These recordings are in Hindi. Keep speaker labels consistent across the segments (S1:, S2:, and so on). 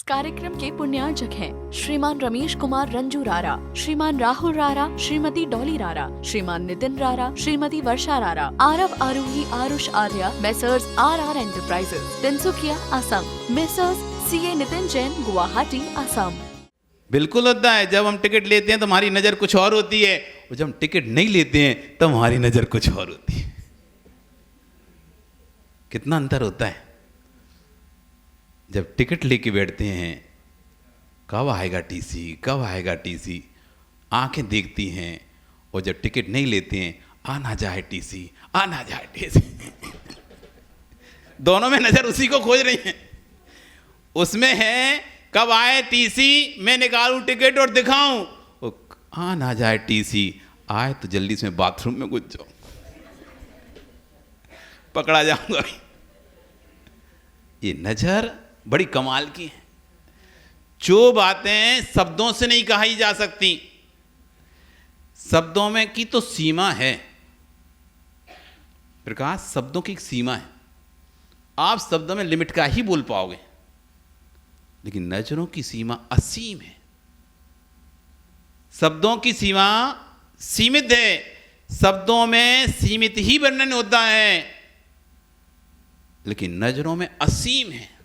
S1: कार्यक्रम के पुण्यार्चक हैं श्रीमान रमेश कुमार रंजू रारा, श्रीमान राहुल रारा, श्रीमती डॉली रारा, श्रीमान नितिन रारा, Shrimati Varsha Rara, Aarav Aarohi Aarush Arya, messrs RR enterprises, Tinsukia Assam, messrs CA Nitin Jain, Guwahati Assam.
S2: बिल्कुल होता है। जब हम टिकट लेते हैं तो हमारी नज़र कुछ और होती है, और जब हम टिकट नहीं लेते हैं तब हमारी नज़र कुछ और होती है। कितना अंतर होता है। जब टिकट लेके बैठते हैं, कब आएगा TC, कब आएगा TC, आंखें देखती हैं, और जब टिकट नहीं लेते हैं, आना जाए TC, आना जाए TC। दोनों में नज़र उसी को खोज रही है। उसमें है कब आए TC, मैं निकालूं टिकट और दिखाऊं, आ ना जाए TC, आए तो जल्दी से बाथरूम में घुस जाओ, पकड़ा जाऊंगा। ये नजर बड़ी कमाल की है। जो बातें शब्दों से नहीं कही जा सकती, शब्दों में की तो सीमा है। प्रकाश, शब्दों की एक सीमा है। आप शब्दों में लिमिट का ही बोल पाओगे, लेकिन नजरों की सीमा असीम है। शब्दों की सीमा सीमित है, शब्दों में सीमित ही वर्णन होता है, लेकिन नजरों में असीम है।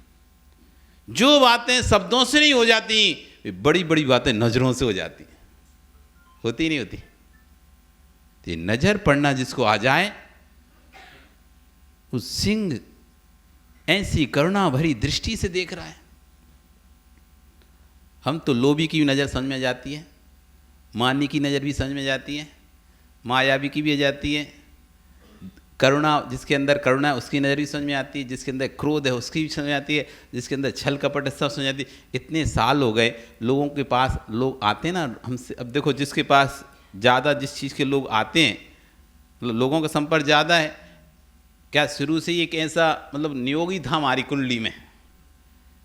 S2: जो बातें शब्दों से नहीं हो जाती, वे बड़ी बड़ी बातें नजरों से हो जाती, होती नहीं होती। तो ये नजर पड़ना जिसको आ जाए, उस सिंह ऐसी करुणा भरी दृष्टि से देख रहा है। हम तो लोभी की भी नज़र समझ में जाती है, मानी की नज़र भी समझ में जाती है, मायावी की भी आ जाती है, करुणा जिसके अंदर करुणा है उसकी नज़र भी समझ में आती है, जिसके अंदर क्रोध है उसकी भी समझ में आती है, जिसके अंदर छल कपट है सब समझ में आती है। इतने साल हो गए लोगों के पास, लोग आते हैं ना हमसे। अब देखो, जिसके पास ज़्यादा जिस चीज़ के लोग आते हैं, लोगों का संपर्क ज़्यादा है, क्या शुरू से ही एक ऐसा मतलब नियोग ही था हमारी कुंडली में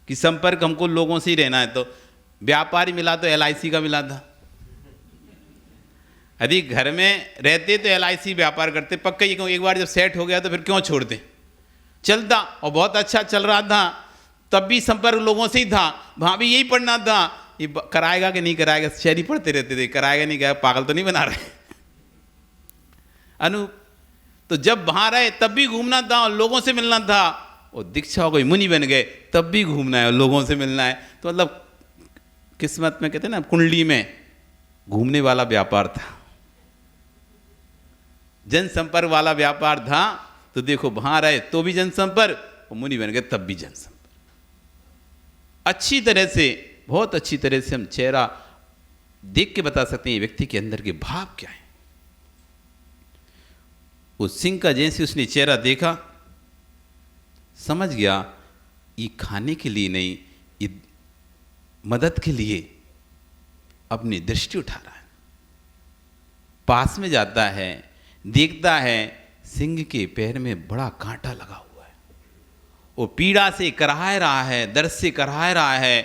S2: कि संपर्क हमको लोगों से ही रहना है। तो व्यापारी मिला तो LIC का मिला था। यदि घर में रहते तो LIC व्यापार करते पक्का ही, क्यों एक बार जब सेट हो गया तो फिर क्यों छोड़ते। चलता और बहुत अच्छा चल रहा था, तब भी संपर्क लोगों से ही था, वहाँ भी यही पढ़ना था, ये कराएगा कि नहीं कराएगा, शहरी पढ़ते रहते थे, कराएगा नहीं कराएगा, पागल तो नहीं बना रहे अनूप। तो जब वहाँ रहे तब भी घूमना था और लोगों से मिलना था, और दीक्षा हो गई, मुनि बन गए, तब भी घूमना है और लोगों से मिलना है। तो मतलब किस्मत में कहते हैं ना, कुंडली में घूमने वाला व्यापार था, जनसंपर्क वाला व्यापार था। तो देखो, वहां रहे तो भी जनसंपर्क, और मुनि बन गए तब भी जनसंपर्क। अच्छी तरह से, बहुत अच्छी तरह से हम चेहरा देख के बता सकते हैं व्यक्ति के अंदर के भाव क्या है। उस सिंह का जैसे उसने चेहरा देखा, समझ गया ये खाने के लिए नहीं, ये मदद के लिए अपनी दृष्टि उठा रहा है। पास में जाता है, देखता है, सिंह के पैर में बड़ा कांटा लगा हुआ है, वो पीड़ा से कराह रहा है, दर्द से कराह रहा है।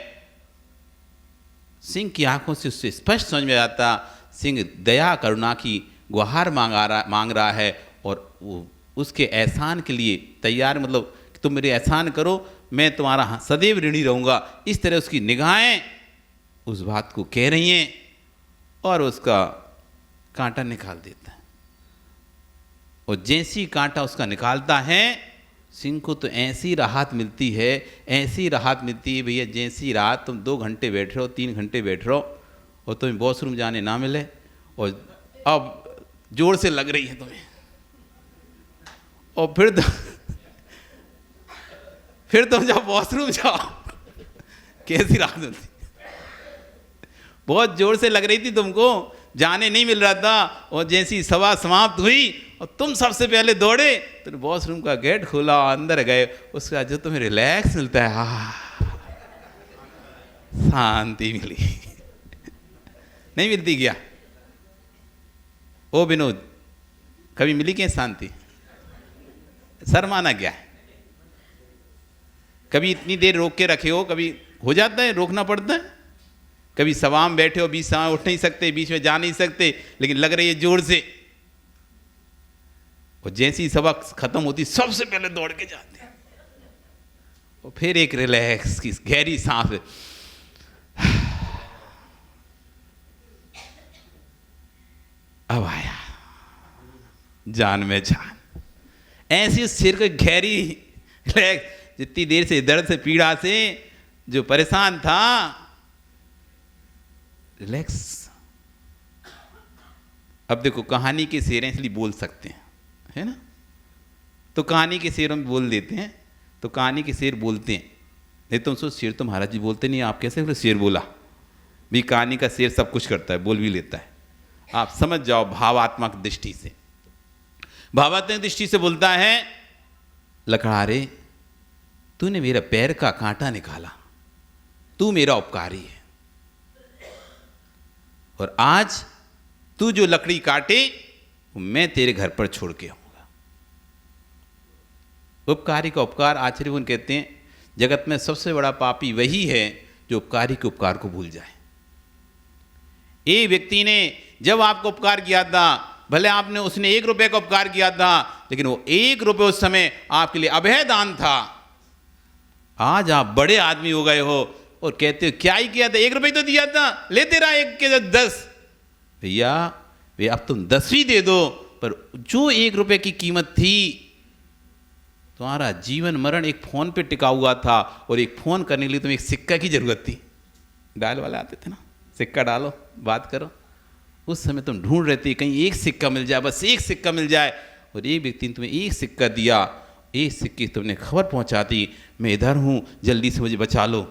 S2: सिंह की आंखों से उससे स्पष्ट समझ में आता, सिंह दया करुणा की गुहार मांग रहा है, और वो उसके एहसान के लिए तैयार, मतलब तुम मेरे एहसान करो, मैं तुम्हारा सदैव ऋणी रहूँगा। इस तरह उसकी निगाहें उस बात को कह रही हैं, और उसका कांटा निकाल देता है। और जैसी कांटा उसका निकालता है, सिंह को तो ऐसी राहत मिलती है, ऐसी राहत मिलती है भैया, जैसी रात तुम 2 घंटे बैठ रहे हो, 3 घंटे बैठ रहे हो, और तुम्हें वॉशरूम जाने ना मिले, और अब जोर से लग रही है तुम्हें, और फिर तुम जब वॉशरूम जाओ, कैसी राहत मिलती। बहुत जोर से लग रही थी तुमको, जाने नहीं मिल रहा था, और जैसी सभा समाप्त हुई और तुम सबसे पहले दौड़े, तो वॉशरूम का गेट खोला, अंदर गए, उसके बाद जो तुम्हें रिलैक्स मिलता है, शांति मिली। नहीं मिलती क्या? ओ विनोद, कभी मिली क्या शांति? शर्माना क्या है? कभी इतनी देर रोक के रखे हो, कभी हो जाता है, रोकना पड़ता है। कभी सभा में बैठे हो, बीच सभा उठ नहीं सकते, बीच में जा नहीं सकते, लेकिन लग रही है जोर से, और जैसी सभा खत्म होती सबसे पहले दौड़ के जाते हैं। और फिर एक रिलैक्स की गहरी सांस, अब आया जान में जान। ऐसी उस सिर को गहरी रिलैक्स, जितनी देर से दर्द से पीड़ा से जो परेशान था, रिलैक्स। अब देखो कहानी के शेर हैं इसलिए बोल सकते हैं, है ना, तो कहानी के शेर हम बोल देते हैं, तो कहानी के शेर बोलते हैं। नहीं तो सोच शेर तो महाराज जी बोलते नहीं, आप कैसे फिर शेर बोला भी? कहानी का शेर सब कुछ करता है, बोल भी लेता है। आप समझ जाओ भावात्मक दृष्टि से, भावात्मक दृष्टि से बोलता है, लकड़हारे तूने मेरा पैर का कांटा निकाला, तू मेरा उपकारी है, और आज तू जो लकड़ी काटे मैं तेरे घर पर छोड़ के आऊंगा। उपकारी का उपकार, आचार्य कहते हैं जगत में सबसे बड़ा पापी वही है जो उपकारी के उपकार को भूल जाए। एक व्यक्ति ने जब आपको उपकार किया था, भले आपने उसने 1 रुपए का उपकार किया था, लेकिन वो 1 रुपए उस समय आपके लिए अभय दान था। आज आप बड़े आदमी हो गए हो और कहते हो क्या ही किया था, 1 रुपए तो दिया था, लेते रहा 1 के 10। भैया वे अब तुम 10 ही दे दो, पर जो 1 रुपए की कीमत थी, तुम्हारा जीवन मरण एक फोन पे टिका हुआ था, और एक फोन करने के लिए तुम्हें एक सिक्का की जरूरत थी। डायल वाले आते थे ना, सिक्का डालो बात करो। उस समय तुम ढूंढ रहे थे कहीं एक सिक्का मिल जाए, बस एक सिक्का मिल जाए, और एक व्यक्ति ने तुम्हें एक सिक्का दिया, एक सिक्के तुमने खबर पहुंचा दी, मैं इधर हूं जल्दी से मुझे बचा लो।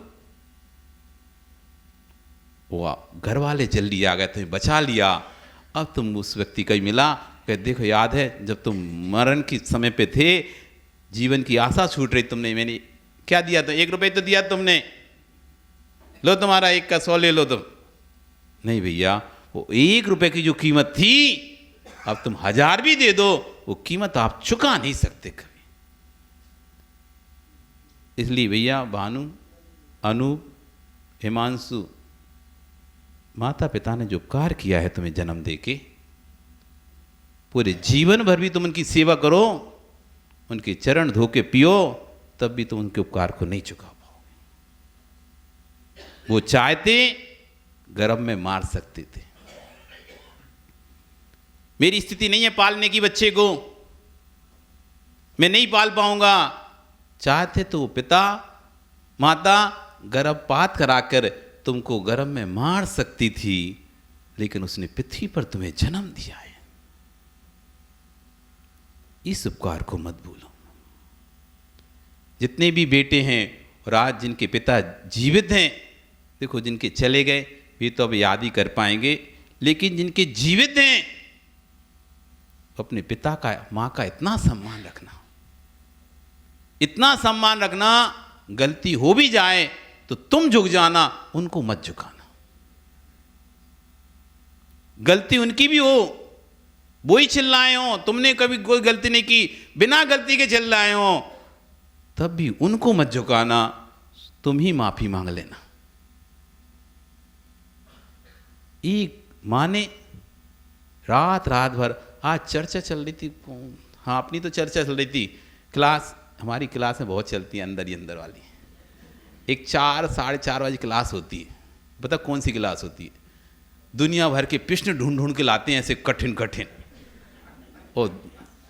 S2: वाह, घर वाले जल्दी आ गए, तुम्हें बचा लिया। अब तुम उस व्यक्ति का ही मिला, कह देखो याद है जब तुम मरण के समय पे थे, जीवन की आशा छूट रही, तुमने मैंने क्या दिया था, 1 रुपए तो दिया तुमने, लो तुम्हारा 1 का 100 ले लो तुम। नहीं भैया, वो 1 रुपए की जो कीमत थी, अब तुम 1000 भी दे दो, वो कीमत आप चुका नहीं सकते कभी। इसलिए भैया, भानु, अनूप, हिमांशु, माता पिता ने जो उपकार किया है तुम्हें जन्म देके, पूरे जीवन भर भी तुम उनकी सेवा करो, उनके चरण धो के पियो, तब भी तुम उनके उपकार को नहीं चुका पाओगे। वो चाहते गर्भ में मार सकते थे। मेरी स्थिति नहीं है पालने की बच्चे को, मैं नहीं पाल पाऊंगा। चाहते तो पिता माता गर्भपात कराकर तुमको गर्भ में मार सकती थी, लेकिन उसने पृथ्वी पर तुम्हें जन्म दिया है। इस उपकार को मत भूलो। जितने भी बेटे हैं और आज जिनके पिता जीवित हैं, देखो जिनके चले गए वे तो अब याद ही कर पाएंगे, लेकिन जिनके जीवित हैं अपने पिता का मां का इतना सम्मान रखना, इतना सम्मान रखना, गलती हो भी जाए तो तुम झुक जाना, उनको मत झुकाना। गलती उनकी भी हो, वो ही चिल्लाए हो, तुमने कभी कोई गलती नहीं की, बिना गलती के चिल्लाए हो, तब भी उनको मत झुकाना, तुम ही माफी मांग लेना। एक माँ ने रात भर, आज चर्चा चल रही थी, हाँ अपनी तो चर्चा चल रही थी, क्लास हमारी क्लास में बहुत चलती है अंदर ही अंदर वाली, एक 4 साढ़े 4 बजे क्लास होती है। पता कौन सी क्लास होती है? दुनिया भर के प्रश्न ढूंढ के लाते हैं ऐसे कठिन कठिन, और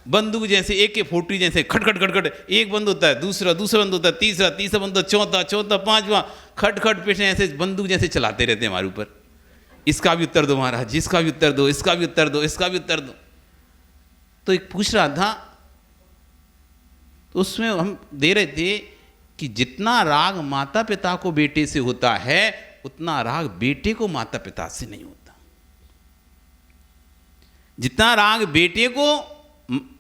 S2: बंदूक जैसे AK-40 जैसे खट खट खट खट, एक बंद होता है, दूसरा बंद होता है, तीसरा बंद होता है, चौथा 5वां, खट खट प्रश्न ऐसे बंदूक जैसे चलाते रहते हैं हमारे ऊपर। इसका भी उत्तर दो महाराज, इसका भी उत्तर दो, इसका भी उत्तर दो, इसका भी उत्तर दो। तो एक पूछ रहा था, तो उसमें हम दे रहे थे कि जितना राग माता पिता को बेटे से होता है, उतना राग बेटे को माता पिता से नहीं होता। जितना राग बेटे को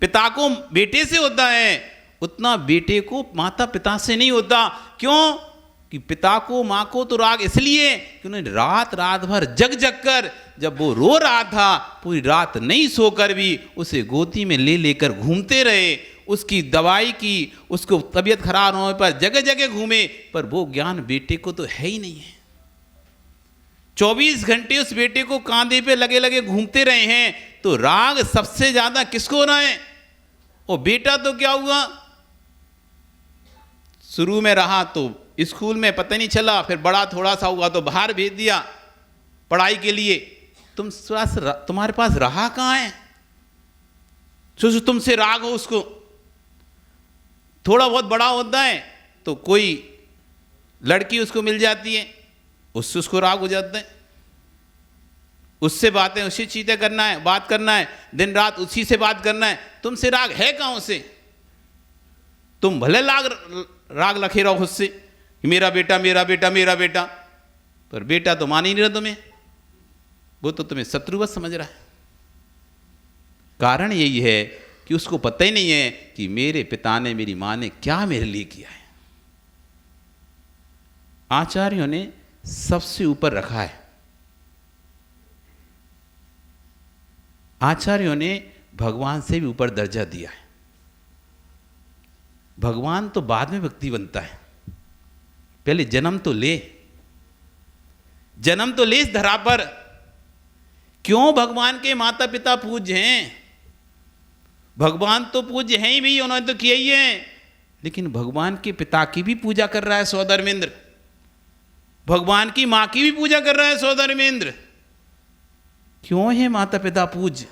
S2: पिता को बेटे से होता है, उतना बेटे को माता पिता से नहीं होता। क्यों? कि पिता को माँ को तो राग इसलिए कि उन्होंने रात भर जग कर, जब वो रो रहा था पूरी रात नहीं सोकर भी उसे गोदी में ले लेकर घूमते रहे, उसकी दवाई की, उसको तबीयत खराब होने पर जगह जगह घूमे, पर वो ज्ञान बेटे को तो है ही नहीं है। 24 घंटे उस बेटे को कांधे पे लगे लगे घूमते रहे हैं, तो राग सबसे ज्यादा किसको हो रहा है? और बेटा तो क्या हुआ, शुरू में रहा तो स्कूल में पता नहीं चला, फिर बड़ा थोड़ा सा हुआ तो बाहर भेज दिया पढ़ाई के लिए। तुम्हारे पास रहा कहाँ है? जो तुमसे राग हो उसको, थोड़ा बहुत बड़ा होता है तो कोई लड़की उसको मिल जाती है, उससे उसको राग हो जाता है, उससे बातें उसी चीजें करना है, बात करना है, दिन रात उसी से बात करना है। तुमसे राग है कहाँ उसे? तुम भले राग लखे रहो उससे, मेरा बेटा मेरा बेटा मेरा बेटा, पर बेटा तो मान ही नहीं रहा तुम्हें, वो तो तुम्हें शत्रुवत समझ रहा है। कारण यही है कि उसको पता ही नहीं है कि मेरे पिता ने, मेरी माँ ने क्या मेरे लिए किया है। आचार्यों ने सबसे ऊपर रखा है, आचार्यों ने भगवान से भी ऊपर दर्जा दिया है। भगवान तो बाद में व्यक्ति बनता है, पहले जन्म तो ले, जन्म तो ले इस धरा पर। क्यों भगवान के माता पिता पूज्य हैं? भगवान तो पूज्य हैं ही भी, उन्होंने तो किया ही है, लेकिन भगवान के पिता की भी पूजा कर रहा है सौधर्मेंद्र, भगवान की मां की भी पूजा कर रहा है सौधर्मेंद्र। क्यों है माता पिता पूज्य?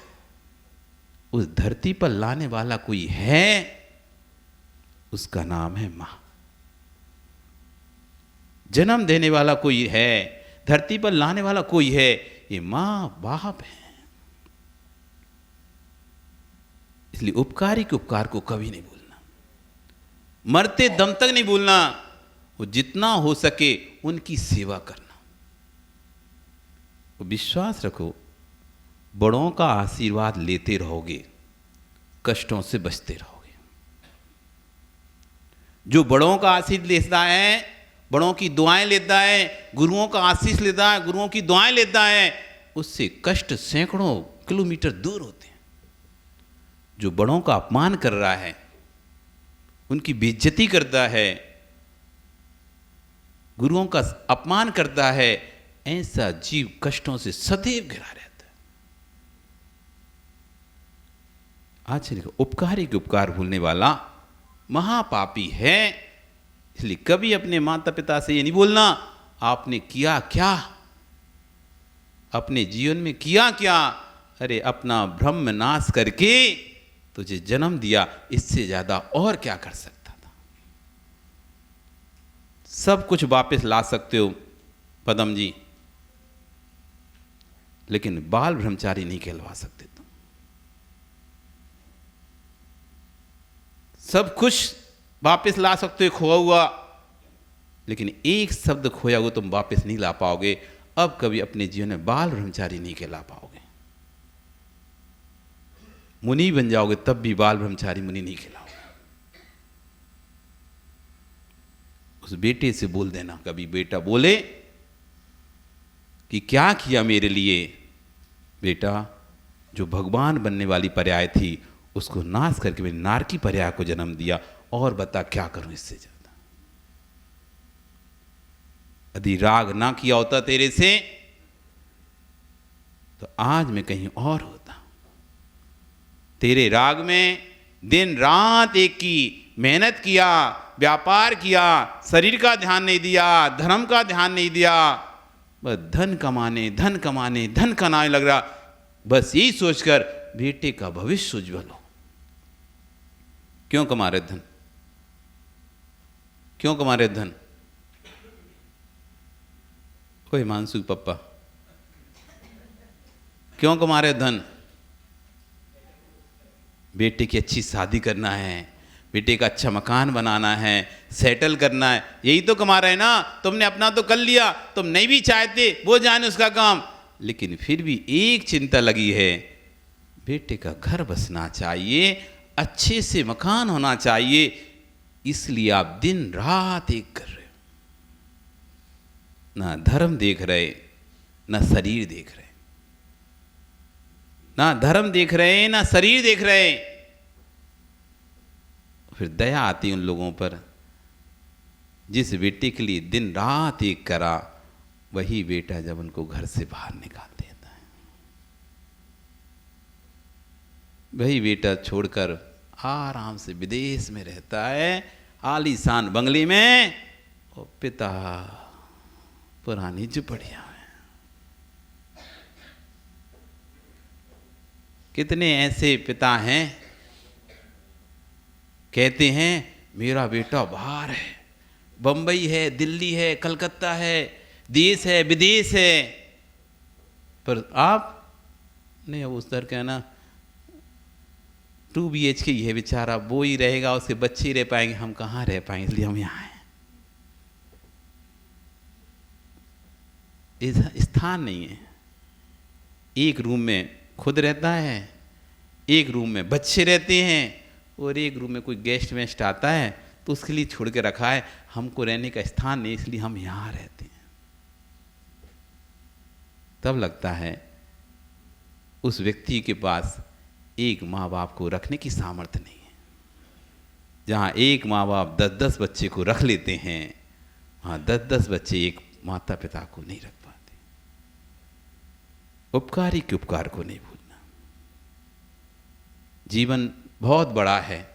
S2: उस धरती पर लाने वाला कोई है, उसका नाम है मां। जन्म देने वाला कोई है, धरती पर लाने वाला कोई है, ये मां बाप है। इसलिए उपकारी के उपकार को कभी नहीं भूलना, मरते दम तक नहीं भूलना। वो जितना हो सके उनकी सेवा करना। वो विश्वास रखो, बड़ों का आशीर्वाद लेते रहोगे, कष्टों से बचते रहोगे। जो बड़ों का आशीर्वाद लेता है, बड़ों की दुआएं लेता है, गुरुओं का आशीष लेता है, गुरुओं की दुआएं लेता है, उससे कष्ट सैकड़ों किलोमीटर दूर होते हैं। जो बड़ों का अपमान कर रहा है, उनकी बेइज्जती करता है, गुरुओं का अपमान करता है, ऐसा जीव कष्टों से सदैव घिरा रहता है। आचार्य को उपकारी के उपकार भूलने वाला महापापी है। इसलिए कभी अपने माता पिता से ये नहीं बोलना आपने किया क्या, अपने जीवन में किया क्या। अरे अपना ब्रह्म नाश करके तुझे जन्म दिया, इससे ज्यादा और क्या कर सकता था। सब कुछ वापस ला सकते हो पदम जी, लेकिन बाल ब्रह्मचारी नहीं कहलवा सकते तुम। सब कुछ वापस ला सकते हो खोया हुआ, लेकिन एक शब्द खोया हुआ तुम वापस नहीं ला पाओगे। अब कभी अपने जीवन में बाल ब्रह्मचारी नहीं कहला पाओगे। मुनि बन जाओगे तब भी बाल ब्रह्मचारी मुनि नहीं कहलाओगे। उस बेटे से बोल देना, कभी बेटा बोले कि क्या किया मेरे लिए, बेटा जो भगवान बनने वाली पर्याय थी उसको नाश करके मैंने नारकी पर्याय को जन्म दिया, और बता क्या करूं इससे ज्यादा। यदि राग ना किया होता तेरे से तो आज मैं कहीं और होता। तेरे राग में दिन रात एक की मेहनत किया, व्यापार किया, शरीर का ध्यान नहीं दिया, धर्म का ध्यान नहीं दिया, बस धन कमाने धन कमाने धन कमाने लग रहा। बस यही सोचकर बेटे का भविष्य उज्जवल हो। क्यों कमा रहे धन? क्यों कमा रहे धन? कोई मानसूक पप्पा क्यों कमा रहे धन? बेटे की अच्छी शादी करना है, बेटे का अच्छा मकान बनाना है, सेटल करना है, यही तो कमा रहे ना। तुमने अपना तो कर लिया, तुम नहीं भी चाहते, वो जाने उसका काम, लेकिन फिर भी एक चिंता लगी है, बेटे का घर बसना चाहिए, अच्छे से मकान होना चाहिए। इसलिए आप दिन रात एक कर रहे हो, ना धर्म देख रहे, ना शरीर देख रहे, ना धर्म देख रहे ना शरीर देख रहे। फिर दया आती उन लोगों पर जिस बेटे के लिए दिन रात एक करा, वही बेटा जब उनको घर से बाहर निकाल देता है, वही बेटा छोड़कर आराम से विदेश में रहता है, आलीशान बंगले में और पिता पुरानी झुपड़ियां में। कितने ऐसे पिता हैं कहते हैं मेरा बेटा बाहर है, बंबई है, दिल्ली है, कलकत्ता है, देश है, विदेश है, पर आप नहीं, अब उस दर का ना 2 BHK ही है बेचारा, वो ही रहेगा, उसके बच्चे ही रह पाएंगे, हम कहाँ रह पाएंगे, इसलिए हम यहाँ हैं। स्थान नहीं है। एक रूम में खुद रहता है, एक रूम में बच्चे रहते हैं, और एक रूम में कोई गेस्ट वेस्ट आता है तो उसके लिए छोड़ के रखा है। हमको रहने का स्थान नहीं, इसलिए हम यहाँ रहते हैं। तब लगता है उस व्यक्ति के पास एक माँ बाप को रखने की सामर्थ्य नहीं है। जहाँ एक माँ बाप 10-10 बच्चे को रख लेते हैं, वहाँ 10-10 बच्चे एक माता पिता को नहीं रख पाते। उपकारी के उपकार को नहीं भूलना। जीवन बहुत बड़ा है,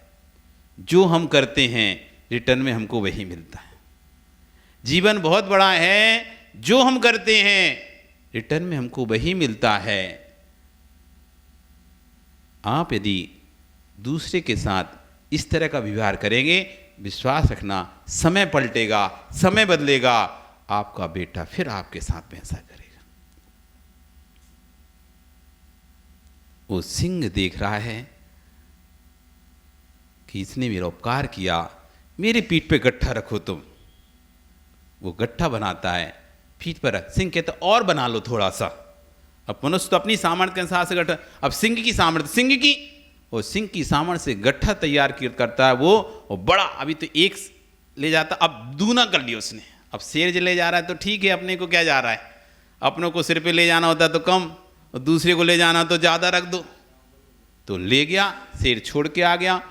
S2: जो हम करते हैं रिटर्न में हमको वही मिलता है। जीवन बहुत बड़ा है, जो हम करते हैं रिटर्न में हमको वही मिलता है। आप यदि दूसरे के साथ इस तरह का व्यवहार करेंगे, विश्वास रखना समय पलटेगा, समय बदलेगा, आपका बेटा फिर आपके साथ में ऐसा करेगा। वो सिंह देख रहा है कि इसने मेरा उपकार किया, मेरे पीठ पे गट्ठा रखो तुम। वो गट्ठा बनाता है, पीठ पर रख। सिंह कहता और बना लो थोड़ा सा। अब मनुष्य तो अपनी सामर्थ्य के अनुसार से गट्ठा, अब सिंह की सामर्थ्य, सिंह की और सिंह की सामर्थ्य से गट्ठा तैयार करता है वो, और बड़ा। अभी तो एक ले जाता, अब दूना कर लिया उसने। अब शेर जो ले जा रहा है तो ठीक है, अपने को क्या जा रहा है, अपनों को सिर पे ले जाना होता तो कम, और दूसरे को ले जाना तो ज़्यादा रख दो। तो ले गया, शेर छोड़ के आ गया,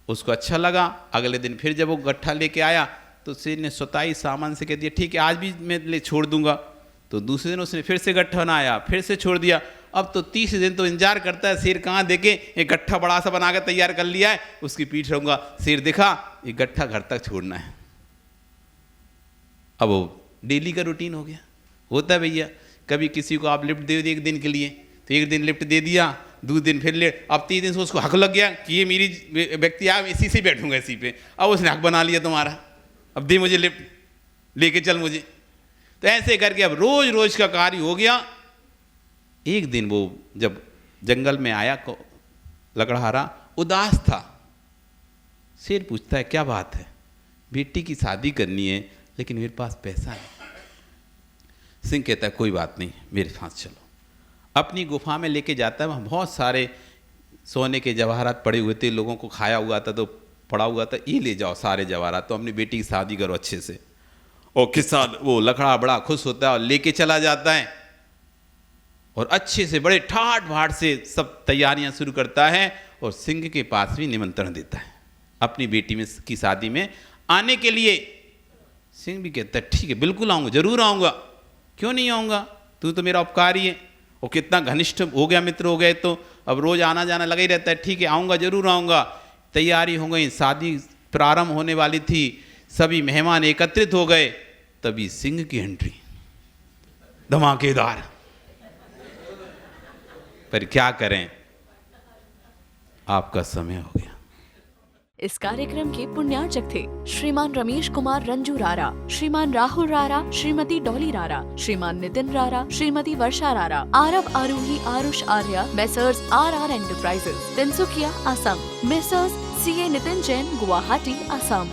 S2: उसको अच्छा लगा। अगले दिन फिर जब वो गट्ठा लेके आया तो शेर ने स्वतः सामान से कह दिया ठीक है आज भी मैं ले छोड़ दूंगा। तो दूसरे दिन उसने फिर से गट्ठा बनाया, फिर से छोड़ दिया। अब तो 30 दिन तो इंतजार करता है शेर कहाँ देखे, एक गट्ठा बड़ा सा बना कर तैयार कर लिया है, उसकी पीठ रहूंगा। शेर देखा ये गट्ठा घर तक छोड़ना है। अब वो डेली का रूटीन हो गया। होता है भैया, कभी किसी को आप लिफ्ट दे दिए एक दिन के लिए, तो एक दिन लिफ्ट दे दिया, दूसरे दिन फिर ले, अब 3 दिन से उसको हक लग गया कि ये मेरी व्यक्ति आप इसी से बैठूंगा इसी पे। अब उसने हक बना लिया तुम्हारा, अब दे मुझे लिफ्ट, लेके चल मुझे। तो ऐसे करके अब रोज रोज का कार्य हो गया। एक दिन वो जब जंगल में आया, लकड़हारा उदास था। शेर पूछता है क्या बात है, बेटी की शादी करनी है लेकिन मेरे पास पैसा नहीं। सिंह कहता है कोई बात नहीं, मेरे साथ चलो। अपनी गुफा में लेके जाता है। वहाँ बहुत सारे सोने के जवाहरात पड़े हुए थे, लोगों को खाया हुआ था तो पड़ा हुआ था, ये ले जाओ सारे जवाहरात, तो अपनी बेटी की शादी करो अच्छे से। और किसान वो लकड़ा बड़ा खुश होता है और लेके चला जाता है, और अच्छे से बड़े ठाट भाट से सब तैयारियां शुरू करता है, और सिंह के पास भी निमंत्रण देता है अपनी बेटी में की शादी में आने के लिए। सिंह भी कहता है ठीक है बिल्कुल आऊँगा, जरूर आऊँगा, क्यों नहीं आऊँगा, तू तो मेरा उपकारी है। और कितना घनिष्ठ हो गया, मित्र हो गए, तो अब रोज आना जाना लगा ही रहता है। ठीक है आऊँगा, जरूर आऊँगा। तैयारी हो गई, शादी प्रारंभ होने वाली थी, सभी मेहमान एकत्रित हो गए। तभी सिंह की एंट्री धमाकेदार। पर क्या करें, आपका समय हो गया।
S1: इस कार्यक्रम के पुण्यार्चक थे श्रीमान रमेश कुमार रंजू रारा, श्रीमान राहुल रारा, श्रीमती डॉली रारा, श्रीमान नितिन रारा, Shrimati Varsha Rara, Aarav Aarohi Aarush Arya, messrs RR enterprises, Tinsukia, Assam, messrs CA Nitin Jain, Guwahati, Assam.